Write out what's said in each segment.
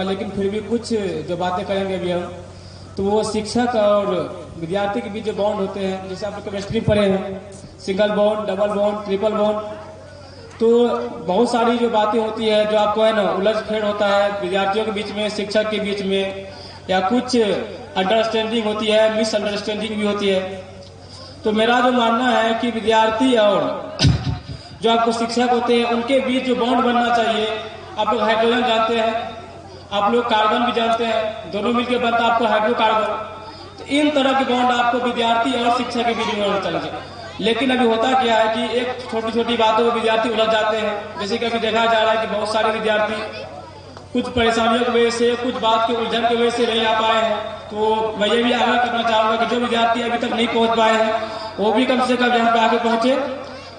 लेकिन फिर भी कुछ जो बातें करेंगे अभी हम, तो वो शिक्षक और विद्यार्थी के बीच जो बॉन्ड होते हैं, जैसे आप लोग केमिस्ट्री पढ़े हैं, single bond, double bond, triple bond, तो बहुत सारी जो बातें होती है जो आपको है ना उलझ फेर होता है विद्यार्थियों के बीच में, शिक्षक के बीच में, या कुछ अंडरस्टैंडिंग होती है, मिसअंडरस्टैंडिंग भी होती है। तो मेरा जो मानना है कि विद्यार्थी और जो आपको शिक्षक होते हैं उनके बीच जो बॉन्ड बनना चाहिए, आप लोग हाइड्रोजन जानते हैं, आप लोग कार्बन भी जानते हैं, दोनों मिलकर बनता है आपको हाइड्रोकार्बन। तो इन तरह के बॉन्ड आपको विद्यार्थी और शिक्षक के बीच में होना चाहिए। लेकिन अभी होता क्या है कि एक छोटी छोटी बातों में विद्यार्थी उलझ जाते हैं। जैसे कि अभी देखा जा रहा है कि बहुत सारे विद्यार्थी कुछ परेशानियों की वजह से, कुछ बात के उलझन की वजह से नहीं आ पाए हैं। तो मैं ये भी आग्रह करना चाहूंगा कि जो विद्यार्थी अभी तक नहीं पहुंच पाए हैं वो भी कम से कम यहाँ पे आके पहुंचे,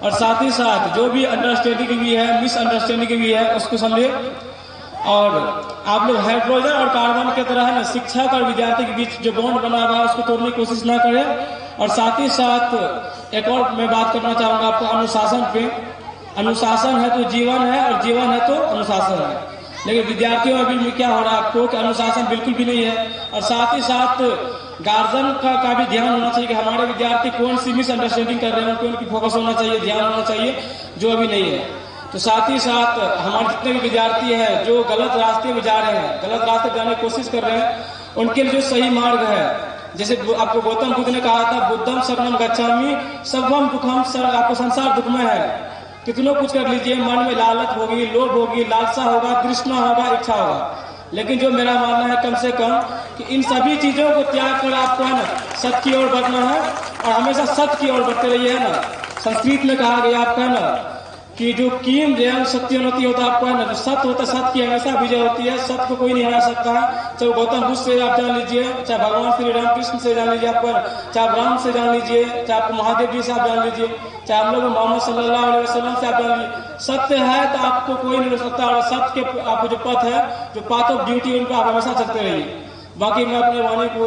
और साथ ही साथ जो भी अंडरस्टैंडिंग भी है, मिसअंडरस्टैंडिंग भी है, उसको समझे। और आप लोग हाइड्रोजन और कार्बन की तरह है ना, शिक्षक और विद्यार्थी के बीच जो बॉन्ड बना हुआ है उसको तोड़ने की कोशिश ना करें। और साथ ही साथ एक और मैं बात करना चाहूंगा आपको अनुशासन पे। अनुशासन है तो जीवन है, और जीवन है तो अनुशासन है। लेकिन विद्यार्थियों अभी में क्या हो रहा है आपको कि अनुशासन बिल्कुल भी नहीं है। और साथ ही साथ गार्जियन का भी ध्यान होना चाहिए कि हमारे विद्यार्थी कौन सी मिसअंडरस्टैंडिंग कर रहे हैं, उनकी फोकस होना चाहिए, ध्यान होना चाहिए, जो अभी नहीं है। तो साथ ही साथ हमारे जितने भी विद्यार्थी हैं जो गलत रास्ते में जा रहे हैं, गलत रास्ते जाने की कोशिश कर रहे हैं, उनके लिए जो सही मार्ग है, जैसे आपको गौतम बुद्ध ने कहा था, बुद्धम शरणम गच्छामि सर्वम दुखम, आपको संसार दुखमय है, कितनों कुछ कर लीजिए, मन में लालच होगी, लोभ होगी, लालसा होगा, तृष्णा होगा, इच्छा होगा। लेकिन जो मेरा मानना है कम से कम कि इन सभी चीजों को त्याग कर आपको है ना सत्य की ओर बढ़ना है, और हमेशा सत्य की ओर बढ़ते रहिए। है ना, संस्कृत में कहा गया आपका है ना कि जो कीम जयम सत्योन्नति होता है, आपको है ना जो सत्य होता है, सत्य की हमेशा विजय होती है, सत्य को कोई नहीं हरा सकता है। चाहे गौतम बुद्ध से आप जान लीजिए, चाहे भगवान श्री राम कृष्ण से जान लीजिए, आपको चाहे राम से जान लीजिए, चाहे आपको महादेव जी से आप जान लीजिए, चाहे हम लोग मोहम्मद सल्लल्लाहु अलैहि वसल्लम से आप जान लीजिए। सत्य है तो आपको कोई नहीं रोक सकता, और सत्य के आपको जो पथ है, जो पाथ ऑफ ड्यूटी, उनको आप हमेशा चलते रहिए। बाकी मैं अपने वाणी को